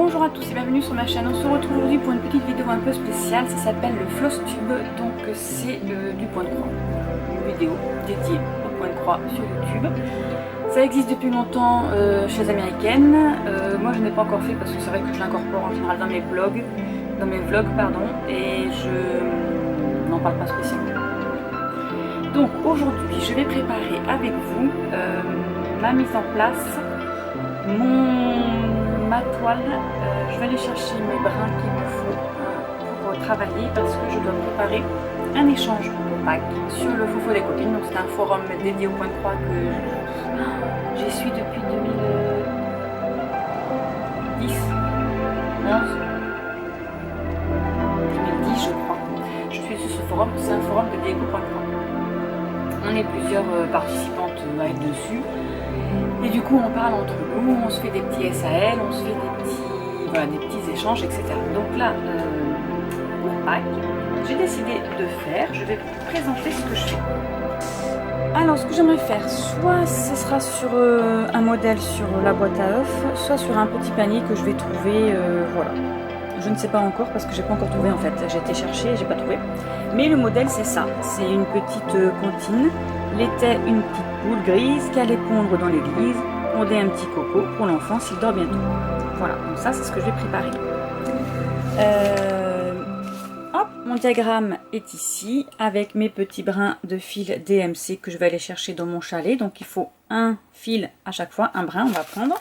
Bonjour à tous et bienvenue sur ma chaîne. On se retrouve aujourd'hui pour une petite vidéo un peu spéciale. Ça s'appelle le Floss Tube. Donc c'est du point de croix. Une vidéo dédiée au point de croix sur YouTube. Ça existe depuis longtemps chez les américaines. Moi je n'ai pas encore fait parce que c'est vrai que je l'incorpore en général dans mes vlogs, et je n'en parle pas spécialement. Donc aujourd'hui je vais préparer avec vous ma mise en place, ma toile. Je vais aller chercher mes brins qu'il me faut pour travailler parce que je dois préparer un échange pour Pâques sur le Fofo des copines. Donc c'est un forum dédié au point de croix que j'y suis depuis 2010, 11, 2010 je crois. Je suis sur ce forum, c'est un forum dédié au point de croix. On est plusieurs participantes à être dessus. Et du coup on parle entre nous, on se fait des petits SAL, on se fait des petits échanges, etc. Donc là, pour Pâques, j'ai décidé de faire, je vais vous présenter ce que je fais. Alors ce que j'aimerais faire, soit ce sera sur un modèle sur la boîte à œufs, soit sur un petit panier que je vais trouver, voilà. Je ne sais pas encore parce que j'ai pas encore trouvé en fait, j'ai été chercher et j'ai pas trouvé. Mais le modèle c'est ça, c'est une petite comptine, l'était une petite boule grise qui allait pondre dans l'église, pondait un petit coco pour l'enfant s'il dort bientôt. Voilà, donc ça c'est ce que je vais préparer. Hop, mon diagramme est ici avec mes petits brins de fil DMC que je vais aller chercher dans mon chalet. Donc il faut un fil à chaque fois, un brin on va prendre.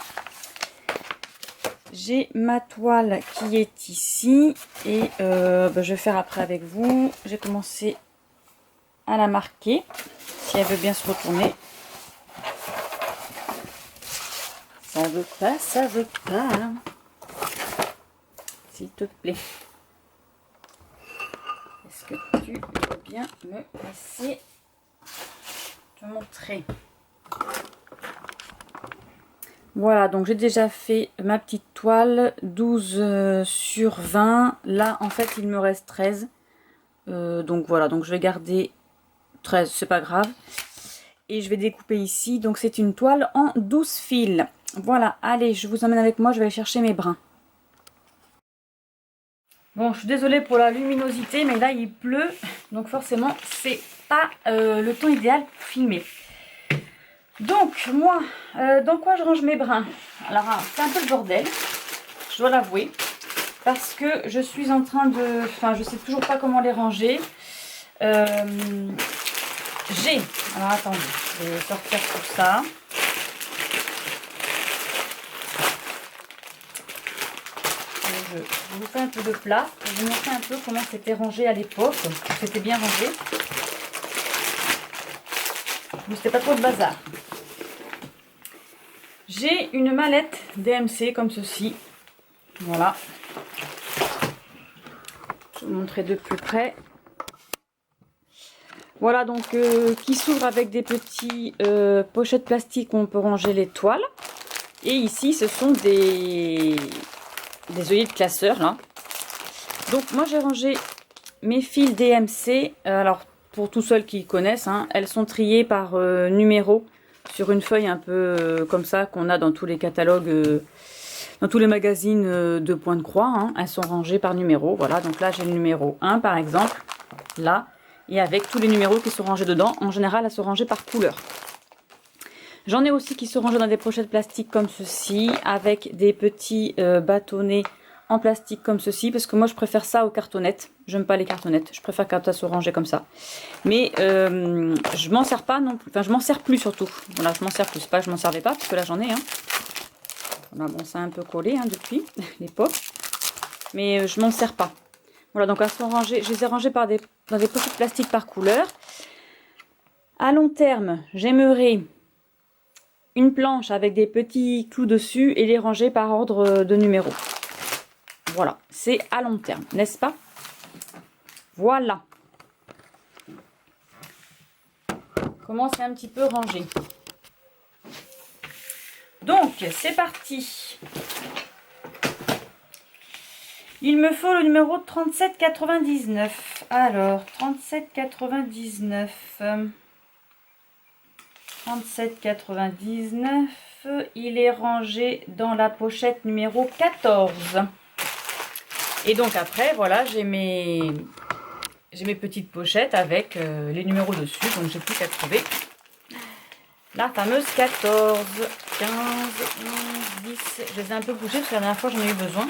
J'ai ma toile qui est ici et je vais faire après avec vous. J'ai commencé à la marquer si elle veut bien se retourner. Ça veut pas, ça veut pas. S'il te plaît. Est-ce que tu veux bien me laisser te montrer? Voilà, donc j'ai déjà fait ma petite toile 12 sur 20. Là, en fait, il me reste 13. Donc voilà, donc je vais garder 13, c'est pas grave. Et je vais découper ici. Donc c'est une toile en 12 fils. Voilà, allez, je vous emmène avec moi, je vais aller chercher mes brins. Bon, je suis désolée pour la luminosité, mais là il pleut. Donc forcément, c'est pas le temps idéal pour filmer. Donc moi, dans quoi je range mes brins? Alors c'est un peu le bordel, je dois l'avouer, parce que je suis en train de... Enfin, je sais toujours pas comment les ranger. Alors attendez, je vais sortir tout ça. Je vous fais un peu de place pour vous montrer un peu comment c'était rangé à l'époque. C'était bien rangé. Mais c'était pas trop de bazar. J'ai une mallette DMC comme ceci. Voilà. Je vais vous montrer de plus près. Voilà, donc qui s'ouvre avec des petits pochettes plastiques où on peut ranger les toiles. Et ici, ce sont des œillets de classeur là. Donc moi j'ai rangé mes fils DMC. Alors pour tous ceux qui connaissent, hein, elles sont triées par numéro sur une feuille un peu comme ça qu'on a dans tous les catalogues, dans tous les magazines de point de croix. Hein. Elles sont rangées par numéro. Voilà, donc là j'ai le numéro 1 par exemple, là, et avec tous les numéros qui sont rangés dedans. En général, elles sont rangées par couleur. J'en ai aussi qui sont rangés dans des pochettes plastiques comme ceci, avec des petits bâtonnets en plastique comme ceci, parce que moi je préfère ça aux cartonnettes. J'aime pas les cartonnettes, je préfère quand ça soit rangé comme ça. Mais je m'en sers pas non plus, enfin je m'en sers plus surtout. Voilà, je m'en sers plus, c'est pas que je m'en servais pas, parce que là j'en ai. Hein. Voilà, bon, ça a un peu collé hein, depuis l'époque, mais je m'en sers pas. Voilà, donc elles sont rangées, je les ai rangées dans des pochettes plastiques par couleur. À long terme, j'aimerais une planche avec des petits clous dessus et les ranger par ordre de numéro. Voilà, c'est à long terme, n'est-ce pas? Voilà. Comment c'est un petit peu rangé. Donc, c'est parti. Il me faut le numéro 37,99. Alors, 37,99. 37,99. il est rangé dans la pochette numéro 14. Et donc après, voilà, j'ai mes petites pochettes avec les numéros dessus. Donc j'ai plus qu'à trouver la fameuse 14, 15, 11, 10. Je les ai un peu bougées parce que la dernière fois j'en ai eu besoin.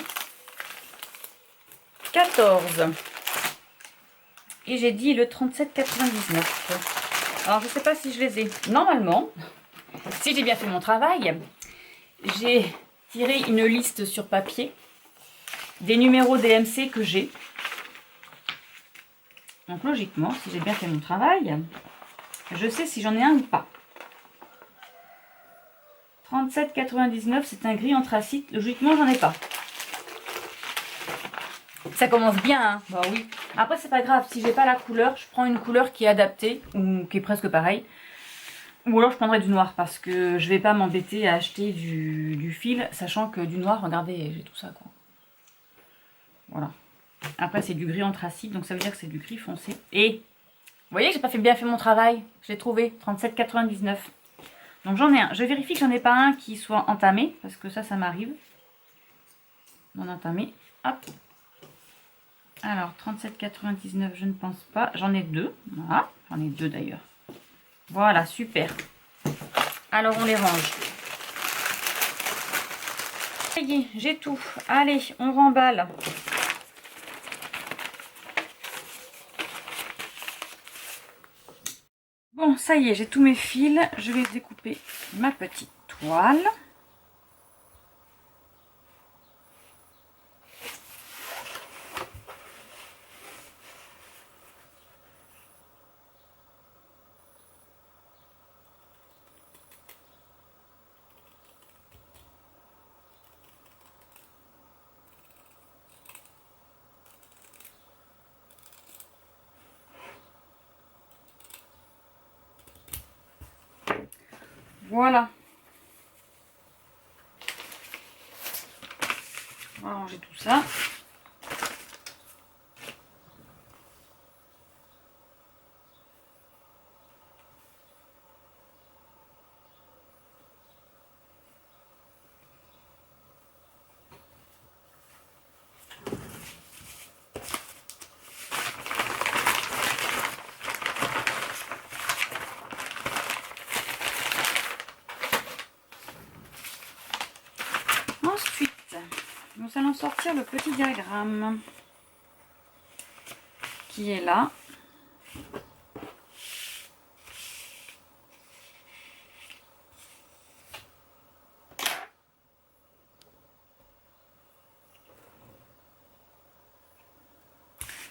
14. Et j'ai dit le 37,99. Alors je sais pas si je les ai. Normalement, si j'ai bien fait mon travail, j'ai tiré une liste sur papier des numéros DMC que j'ai. Donc logiquement, si j'ai bien fait mon travail, je sais si j'en ai un ou pas. 37,99, c'est un gris anthracite. Logiquement, j'en ai pas. Ça commence bien, hein. Bah oui. Après, c'est pas grave. Si j'ai pas la couleur, je prends une couleur qui est adaptée ou qui est presque pareille. Ou alors, je prendrai du noir parce que je vais pas m'embêter à acheter du fil, sachant que du noir, regardez, j'ai tout ça, quoi. Voilà. Après, c'est du gris anthracite, donc ça veut dire que c'est du gris foncé. Et, vous voyez, j'ai pas bien fait mon travail. Je l'ai trouvé, 37,99. Donc j'en ai un. Je vérifie que j'en ai pas un qui soit entamé, parce que ça m'arrive. Non entamé. Hop. Alors, 37,99, je ne pense pas. J'en ai deux. Voilà. J'en ai deux d'ailleurs. Voilà, super. Alors, on les range. Ça y est, j'ai tout. Allez, on remballe. Bon, ça y est, j'ai tous mes fils. Je vais découper ma petite toile. Voilà. On va ranger tout ça. Ensuite, nous allons sortir le petit diagramme qui est là.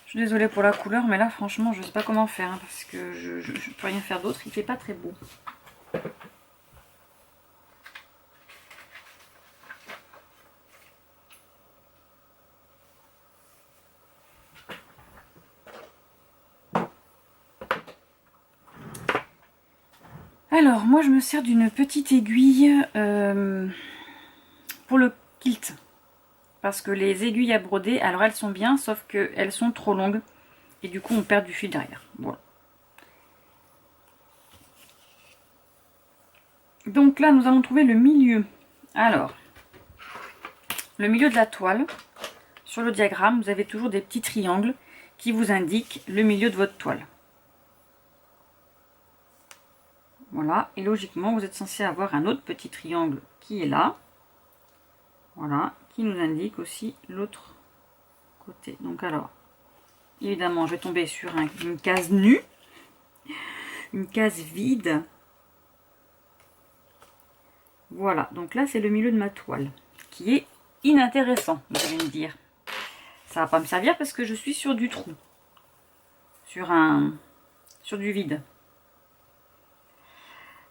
Je suis désolée pour la couleur, mais là franchement je ne sais pas comment faire, hein, parce que je ne peux rien faire d'autre, il fait pas très beau. Alors, moi je me sers d'une petite aiguille pour le kilt. Parce que les aiguilles à broder, alors elles sont bien, sauf qu'elles sont trop longues. Et du coup on perd du fil derrière. Voilà. Donc là nous allons trouver le milieu. Alors, le milieu de la toile. Sur le diagramme, vous avez toujours des petits triangles qui vous indiquent le milieu de votre toile. Voilà, et logiquement, vous êtes censé avoir un autre petit triangle qui est là. Voilà, qui nous indique aussi l'autre côté. Donc alors, évidemment, je vais tomber sur une case nue, une case vide. Voilà, donc là, c'est le milieu de ma toile, qui est inintéressant, vous allez me dire. Ça va pas me servir parce que je suis sur du trou, sur du vide.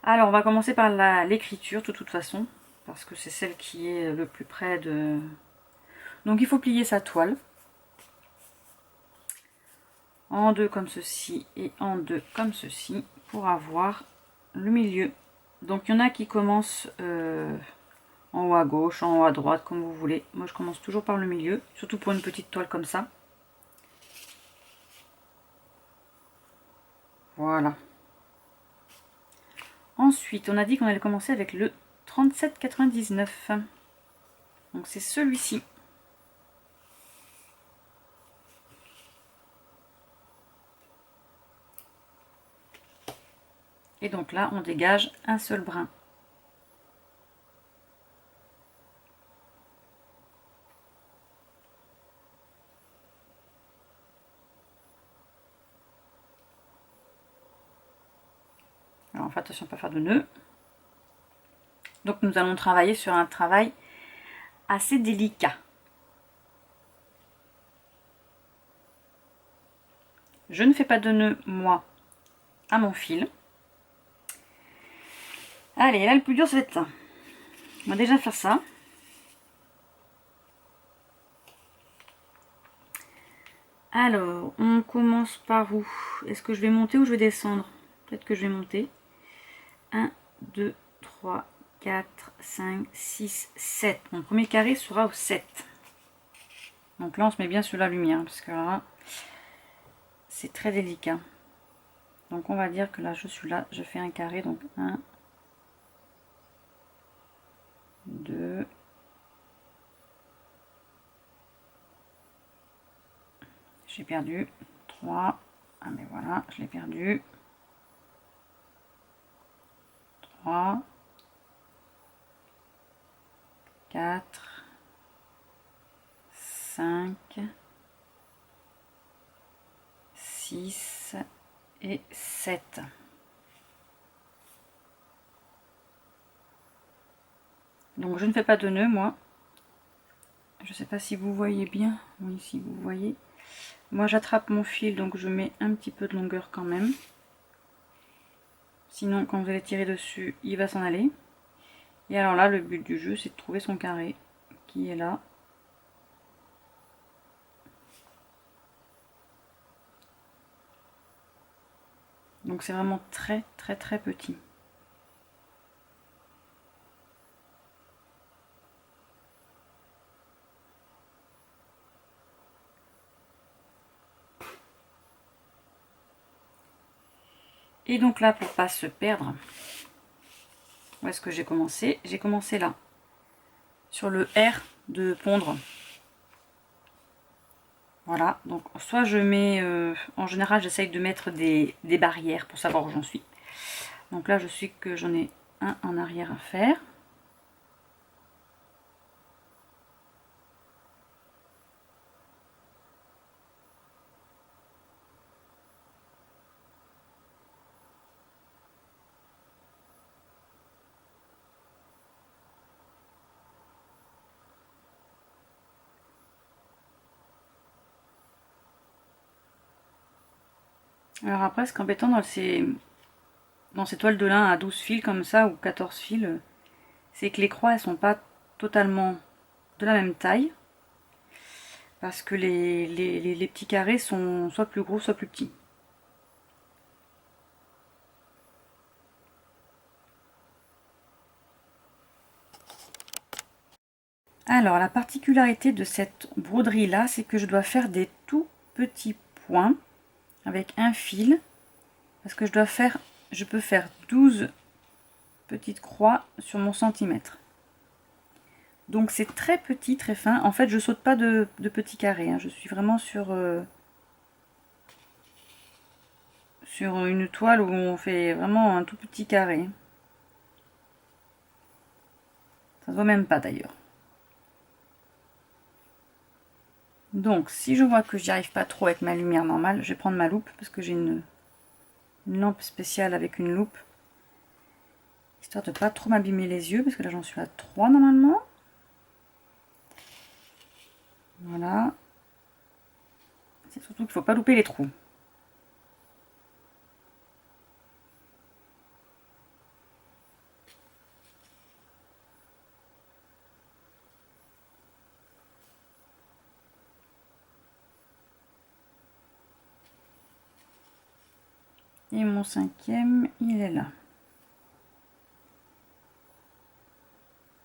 Alors, on va commencer par l'écriture, de toute façon, parce que c'est celle qui est le plus près de... Donc, il faut plier sa toile en deux comme ceci et en deux comme ceci pour avoir le milieu. Donc, il y en a qui commencent en haut à gauche, en haut à droite, comme vous voulez. Moi, je commence toujours par le milieu, surtout pour une petite toile comme ça. Voilà. Ensuite, on a dit qu'on allait commencer avec le 37,99. Donc c'est celui-ci. Et donc là, on dégage un seul brin. Alors, on fait attention à ne pas faire de nœud. Donc nous allons travailler sur un travail assez délicat. Je ne fais pas de nœud, moi, à mon fil. Allez, là le plus dur ça va être ça. On va déjà faire ça. Alors, on commence par où? Est-ce que je vais monter ou je vais descendre? Peut-être que je vais monter. 1, 2, 3, 4, 5, 6, 7. Mon premier carré sera au 7. Donc là, on se met bien sur la lumière, parce que là, c'est très délicat. Donc on va dire que là, je suis là, je fais un carré. Donc 1, 2, j'ai perdu 3. Ah mais voilà, je l'ai perdu. 3, 4, 5, 6 et 7. Donc je ne fais pas de nœud moi. Je ne sais pas si vous voyez bien. Oui, si vous voyez. Moi j'attrape mon fil, donc je mets un petit peu de longueur quand même. Sinon quand vous allez tirer dessus, il va s'en aller. Et alors là, le but du jeu, c'est de trouver son carré qui est là. Donc c'est vraiment très très très petit. Et donc là, pour pas se perdre, où est-ce que j'ai commencé? J'ai commencé là, sur le R de pondre. Voilà, donc soit je mets, en général j'essaye de mettre des barrières pour savoir où j'en suis. Donc là je suis que j'en ai un en arrière à faire. Alors après, ce qui est embêtant dans ces toiles de lin à 12 fils comme ça, ou 14 fils, c'est que les croix, elles sont pas totalement de la même taille. Parce que les petits carrés sont soit plus gros, soit plus petits. Alors, la particularité de cette broderie-là, c'est que je dois faire des tout petits points avec un fil. Parce que je peux faire 12 petites croix sur mon centimètre. Donc c'est très petit, très fin. En fait, je saute pas de petits carrés, hein. Je suis vraiment sur une toile où on fait vraiment un tout petit carré. Ça ne se voit même pas d'ailleurs. Donc si je vois que j'y arrive pas trop avec ma lumière normale, je vais prendre ma loupe parce que j'ai une lampe spéciale avec une loupe. Histoire de pas trop m'abîmer les yeux, parce que là j'en suis à 3 normalement. Voilà. C'est surtout qu'il ne faut pas louper les trous. Et mon cinquième, il est là.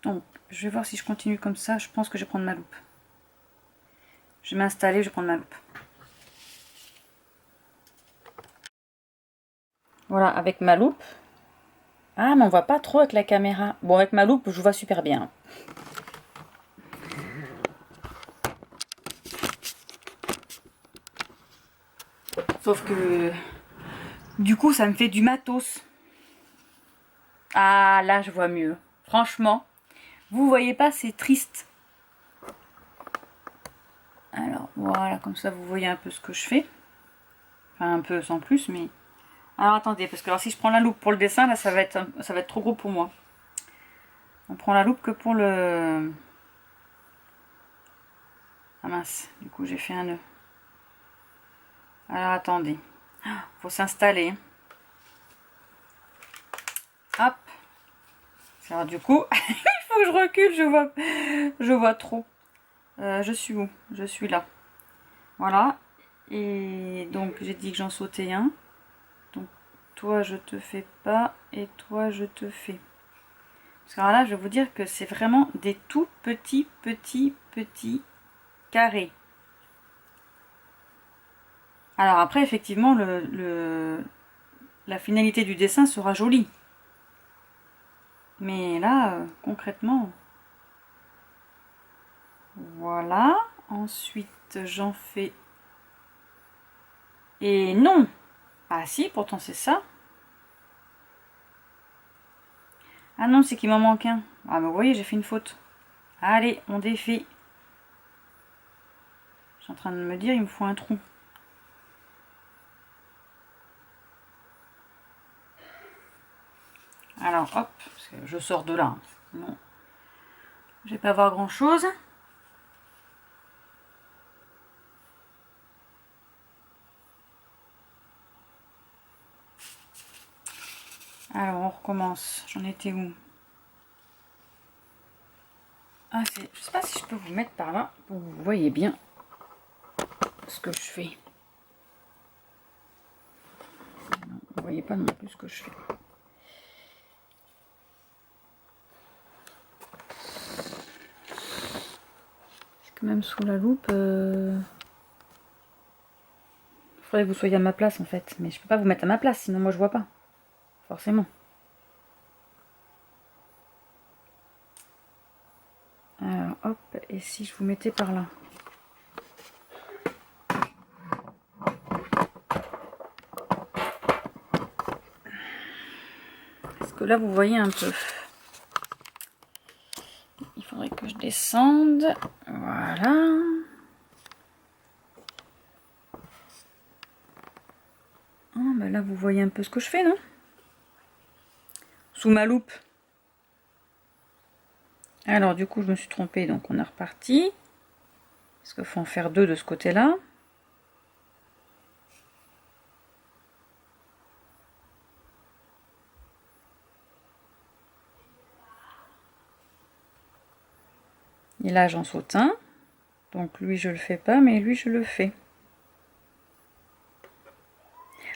Donc, je vais voir si je continue comme ça. Je pense que je vais prendre ma loupe. Je vais m'installer, je vais prendre ma loupe. Voilà, avec ma loupe, Ah, mais on voit pas trop avec la caméra. Bon, avec ma loupe, je vois super bien. Sauf que du coup, ça me fait du matos. Ah, là, je vois mieux. Franchement, vous voyez pas, c'est triste. Alors, voilà, comme ça, vous voyez un peu ce que je fais. Enfin, un peu sans plus, mais... Alors, attendez, parce que alors, si je prends la loupe pour le dessin, là, ça va être trop gros pour moi. On prend la loupe que pour le... Ah mince, du coup, j'ai fait un nœud. Alors, attendez. Faut s'installer. Hop. Alors, du coup, il faut que je recule, je vois trop. Je suis où? Je suis là. Voilà. Et donc, j'ai dit que j'en sautais un. Donc, toi, je te fais pas. Et toi, je te fais. Parce que là, je vais vous dire que c'est vraiment des tout petits carrés. Alors après, effectivement, la finalité du dessin sera jolie. Mais là, concrètement, voilà. Ensuite, j'en fais... Et non! Ah si, pourtant c'est ça. Ah non, c'est qu'il m'en manque un. Ah mais vous voyez, j'ai fait une faute. Allez, on défait. Je suis en train de me dire, il me faut un trou. Alors, hop, parce que je sors de là. Bon, je vais pas voir grand chose. Alors, on recommence. J'en étais où? Ah, je sais pas si je peux vous mettre par là pour que vous voyez bien ce que je fais. Non, vous voyez pas non plus ce que je fais. Parce que même sous la loupe, il faudrait que vous soyez à ma place en fait. Mais je peux pas vous mettre à ma place, sinon moi je vois pas. Forcément. Alors hop, et si je vous mettais par là? Parce que là vous voyez un peu. Il faudrait que je descende. Voilà. Ah, ben là vous voyez un peu ce que je fais, non? Sous ma loupe. Alors du coup je me suis trompée, donc on est reparti. Parce qu'il faut en faire deux de ce côté-là. Et là j'en saute un. Donc lui je le fais pas, mais lui je le fais.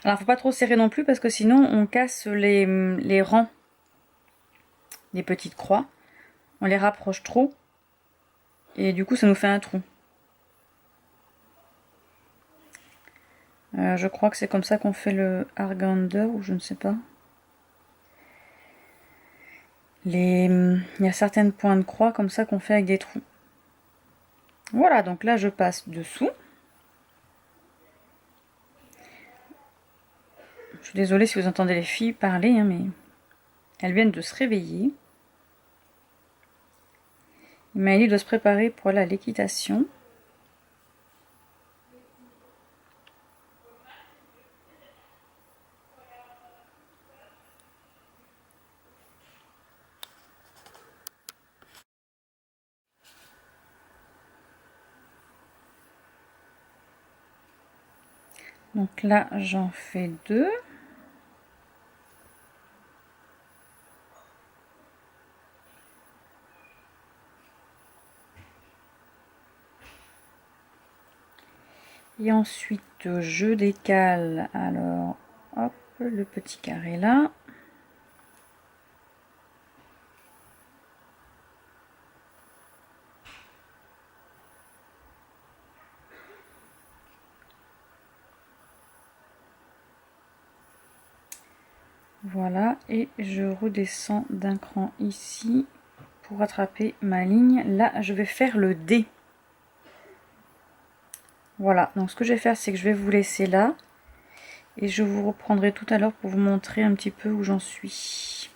Alors faut pas trop serrer non plus parce que sinon on casse les rangs des petites croix. On les rapproche trop. Et du coup ça nous fait un trou. Je crois que c'est comme ça qu'on fait le Argander ou je ne sais pas. Il y a certaines points de croix comme ça qu'on fait avec des trous. Voilà, donc là je passe dessous. Je suis désolée si vous entendez les filles parler, hein, mais elles viennent de se réveiller. Maëlie doit se préparer pour aller à l'équitation. Donc là j'en fais deux. Et ensuite je décale, alors hop, le petit carré là. Voilà, et je redescends d'un cran ici pour rattraper ma ligne. Là, je vais faire le D. Voilà, donc ce que je vais faire, c'est que je vais vous laisser là. Et je vous reprendrai tout à l'heure pour vous montrer un petit peu où j'en suis.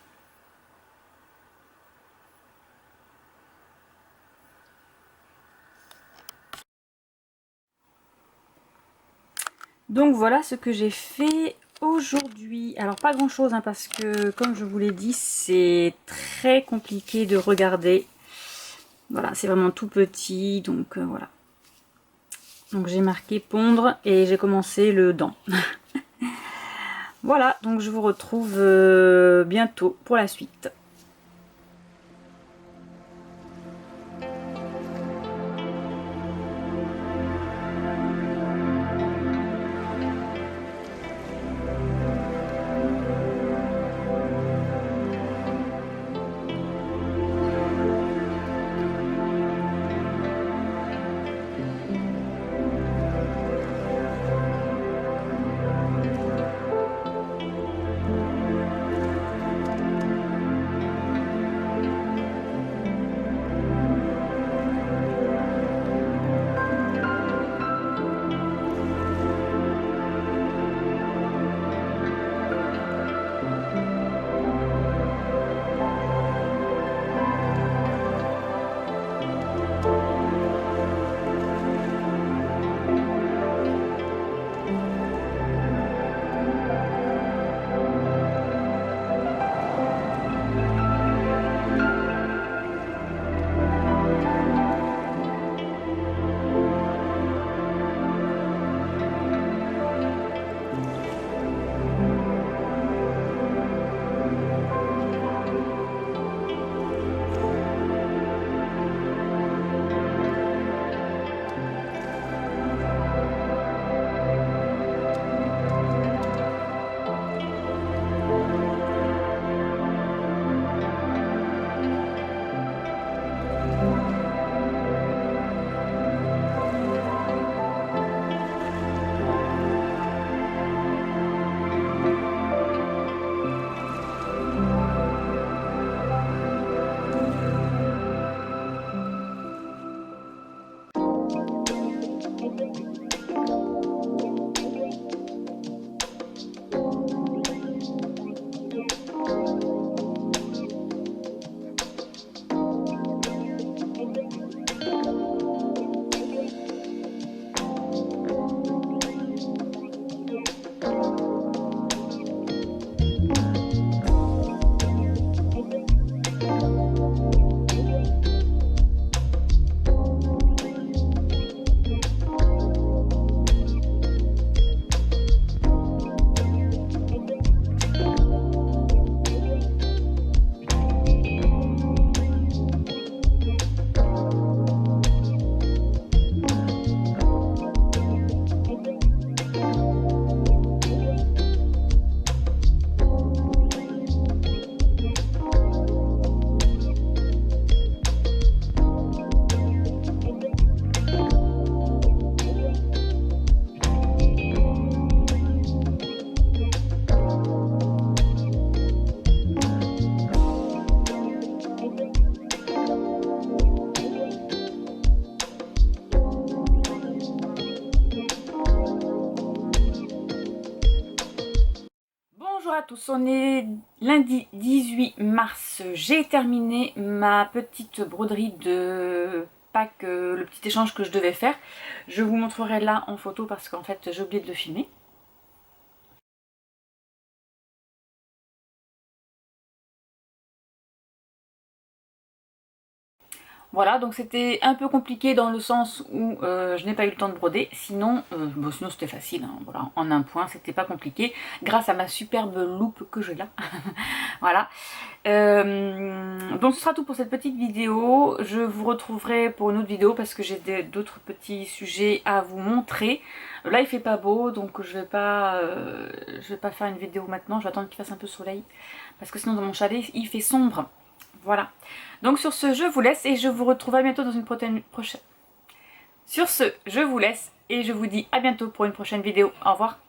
Donc voilà ce que j'ai fait aujourd'hui. Alors pas grand chose, hein, parce que comme je vous l'ai dit, c'est très compliqué de regarder. Voilà, c'est vraiment tout petit, donc voilà. Donc j'ai marqué pondre et j'ai commencé le dent. Voilà, donc je vous retrouve bientôt pour la suite. Bonjour à tous, on est lundi 18 mars. J'ai terminé ma petite broderie de Pâques, le petit échange que je devais faire. Je vous montrerai là en photo parce qu'en fait j'ai oublié de le filmer. Voilà, donc c'était un peu compliqué dans le sens où je n'ai pas eu le temps de broder. Sinon, sinon c'était facile, hein, voilà, en un point, c'était pas compliqué. Grâce à ma superbe loupe que j'ai là. Voilà. Donc ce sera tout pour cette petite vidéo. Je vous retrouverai pour une autre vidéo parce que j'ai d'autres petits sujets à vous montrer. Là il fait pas beau, donc je vais pas faire une vidéo maintenant. Je vais attendre qu'il fasse un peu soleil parce que sinon dans mon chalet il fait sombre. Voilà. Donc sur ce, je vous laisse et je vous retrouve à bientôt dans une prochaine... Sur ce, je vous laisse et je vous dis à bientôt pour une prochaine vidéo. Au revoir.